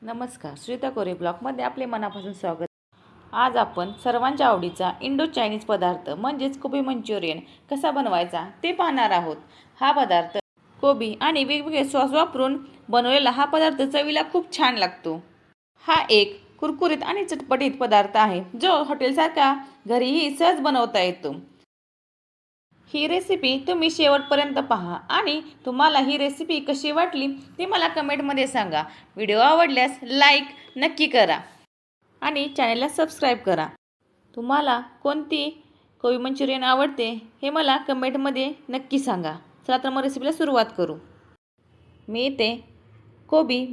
नमस्कार, श्वेता कोरे ब्लॉगमध्ये आपले मनापासून स्वागत। आज आपण सर्वांच्या आवडीचा इंडो चायनीज पदार्थ म्हणजेच कोबी मंचुरियन कसा बनवायचा ते पाहणार आहोत। हा पदार्थ कोबी आणि वेगवेगळे सॉस वापरून बनवलेला हा पदार्थ चवीला खूप छान लागतो। हा एक कुरकुरीत आणि चटपटीत पदार्थ आहे जो हॉटेलसारखा घरीही सहज बनवता येतो। ही रेसिपी तुम्ही शेवटपर्यंत पहा आणि तुम्हाला ही रेसिपी कशी वाटली ते मला कमेंटमध्ये सांगा। व्हिडिओ आवडल्यास लाईक नक्की करा आणि चॅनलला सबस्क्राईब करा। तुम्हाला कोणती कोबी मंचुरियन आवडते हे मला कमेंटमध्ये नक्की सांगा। चला तर मग रेसिपीला सुरुवात करू। मी इथे कोबी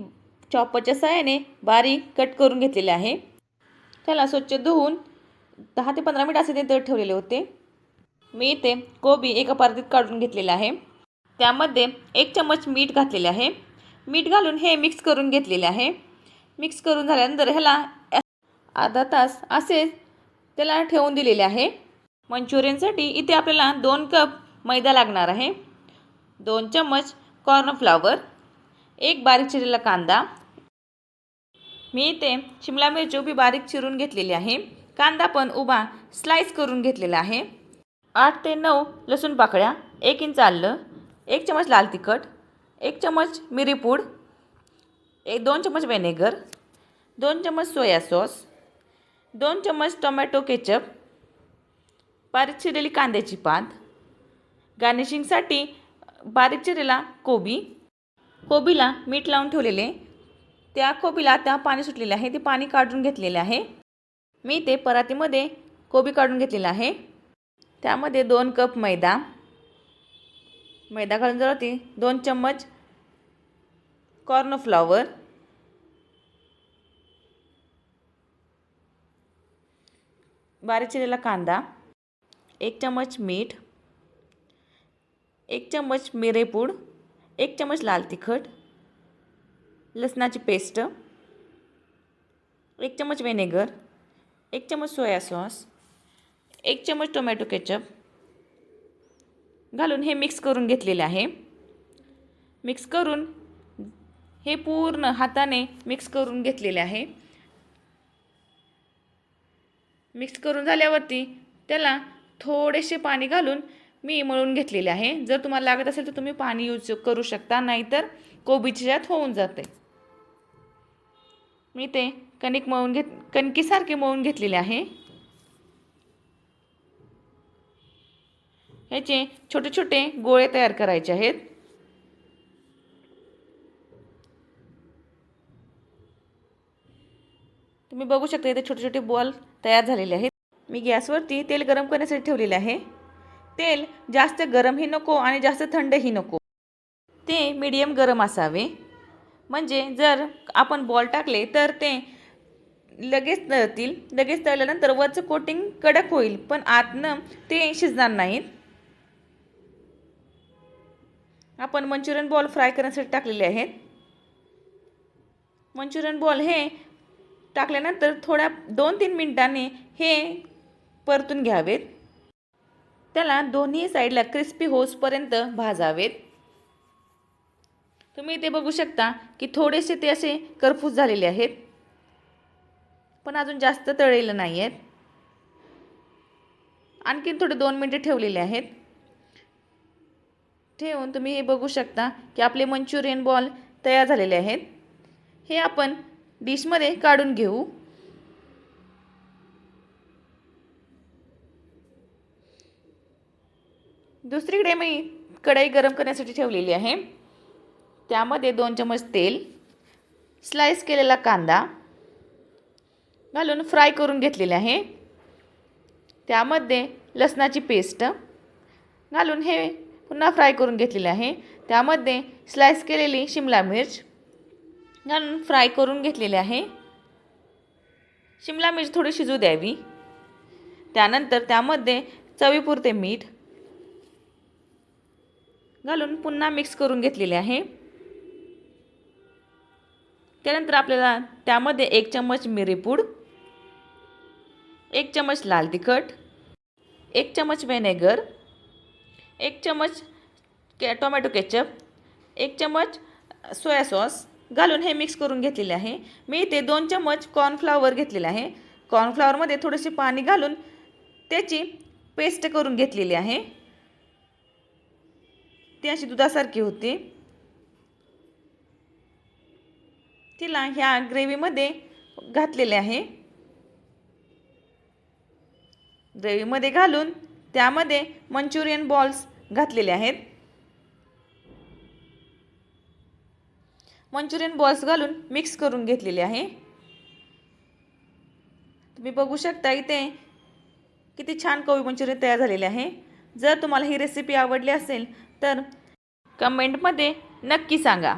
चॉपरच्या सहाय्याने बारीक कट करून घेतलेले आहे। त्याला स्वच्छ धुवून 10 ते 15 मिनिट असे ते ठेवलेले होते। मी इथे कोबी एका पातेल्यात काढून घेतलेला आहे। त्यामध्ये 1 चमच मीठ घातलेले आहे। मीठ घालून हे मिक्स करून घेतलेले आहे। मिक्स करून झाल्यानंतर ह्याला अर्धा तास असे त्याला ठेवून दिलेले आहे। मंचुरियनसाठी इथे आपल्याला 2 कप मैदा लागणार आहे, 2 चमच कॉर्नफ्लॉवर, 1 बारीक चिरलेला कांदा। मी इथे शिमला मिरची उभी बारीक चिरून घेतलेली आहे। कांदा पण उभा स्लाइस करून घेतलेला आहे। 8 ते 9 लसूण पाकळ्या, 1 इंच आलं, 1 चमच लाल तिखट, 1 चमच मिरीपूड, 2 चमच व्हिनेगर, 2 चमच सोया सॉस, 2 चमच टोमॅटो केचप, बारीक चिरलेली कांद्याची पात, गार्निशिंगसाठी बारीक चिरलेला कोबी। कोबीला मीठ लावून ठेवलेले त्या कोबीला आता पाणी सुटलेले आहे, ते पाणी काढून घेतलेले आहे। मी ते परातीमध्ये कोबी काढून घेतलेला आहे। त्यामध्ये 2 कप मैदा घालून झाल्यावरती 2 चम्मच कॉर्नफ्लॉवर, बारीक चिरलेला कांदा, 1 चमच मीठ, 1 चमच मिरेपूड, 1 चमच लाल तिखट, लसणाची पेस्ट, 1 चमच व्हिनेगर, 1 चमच सोया सॉस, 1 चमच टोमॅटो केचप घालून हे मिक्स करून घेतलेले आहे। मिक्स करून हे पूर्ण हाताने मिक्स करून घेतलेले आहे। मिक्स करून झाल्यावरती त्याला थोडेसे पाणी घालून मी मळून घेतलेले आहे। जर तुम्हाला लागत असेल तर तुम्ही पाणी यूज करू शकता, नाहीतर कोबीच्या यात होऊन जाते। मी ते कणकीसारखे मळून घेतलेले आहे। ह्याचे छोटे छोटे गोळे तयार करायचे आहेत। तुम्ही बघू शकता इथे छोटे छोटे बॉल तयार झालेले आहेत। मी गॅसवरती तेल गरम करण्यासाठी ठेवलेले आहे। तेल जास्त गरमही नको आणि जास्त थंडही नको, ते मीडियम गरम असावे, म्हणजे जर आपण बॉल टाकले तर ते लगेच तळतील। लगेच तळल्यानंतर वरचं कोटिंग कडक होईल पण आतनं ते शिजणार नाहीत। आपण मंचुरियन बॉल फ्राय करण्यासाठी टाकलेले आहेत। मंचुरियन बॉल हे टाकल्यानंतर थोड्या 2-3 मिनिटांनी हे परतून घ्यावेत। त्याला दोन्ही साईडला क्रिस्पी होसपर्यंत भाजावेत। तुम्ही इथे बघू शकता की थोडेसे ते असे करपूस झालेले आहेत, पण अजून जास्त तळलेले नाही आहेत। आणखी थोडे 2 मिनिटे ठेवलेले आहेत। ठेवून तुम्ही हे बघू शकता की आपले मंचुरियन बॉल तयार झालेले आहेत। हे आपण डिशमध्ये काढून घेऊ। दुसरीकडे मी कढई गरम करण्यासाठी ठेवलेली आहे। त्यामध्ये 2 चमच तेल, स्लाइस केलेला कांदा घालून फ्राय करून घेतलेले आहे। त्यामध्ये लसणाची पेस्ट घालून हे पुन्हा फ्राय करून घेतलेले आहे। त्यामध्ये स्लाइस केलेली शिमला मिर्च घालून फ्राय करून घेतलेले आहे। शिमला मिर्च थोडी शिजू द्यावी। त्यानंतर त्यामध्ये चवीपुरते मीठ घालून पुन्हा मिक्स करून घेतलेले आहे। त्यानंतर आपल्याला त्यामध्ये 1 चमच मिरीपूड, 1 चमच लाल तिखट, 1 चमच व्हिनेगर, 1 चमच टोमॅटो केचप, 1 चमच सोया सॉस घालून हे मिक्स करून घेतलेले आहे। मी इथे 2 चम्मच कॉर्नफ्लॉवर घेतलेले आहे। कॉर्नफ्लॉवरमध्ये थोडेसे पाणी घालून त्याची पेस्ट करून घेतलेली आहे। ती अशी दुधासारखी होती। तिला ह्या ग्रेव्हीमध्ये घातलेले आहे। ग्रेव्हीमध्ये घालून त्यामध्ये मंचुरियन बॉल्स घातलेले आहेत। मंचुरियन बॉल्स घालून मिक्स करून घेतलेले आहे। तुम्ही बघू शकता इथे किती छान कोबी मंचुरियन तयार झालेले आहे। जर तुम्हाला ही रेसिपी आवडली असेल तर कमेंटमध्ये नक्की सांगा।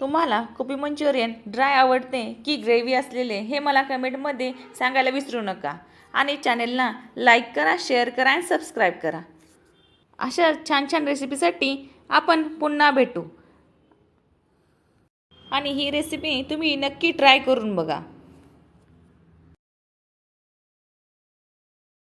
तुम्हाला कोबी मंचुरियन ड्राय आवडते की ग्रेव्ही असलेले हे मला कमेंटमध्ये सांगायला विसरू नका। आणि चॅनेलला लाईक करा, शेअर करा आणि सबस्क्राईब करा। अशा छान छान रेसिपीसाठी आपण पुन्हा भेटू। आणि ही रेसिपी तुम्ही नक्की ट्राय करून बघा।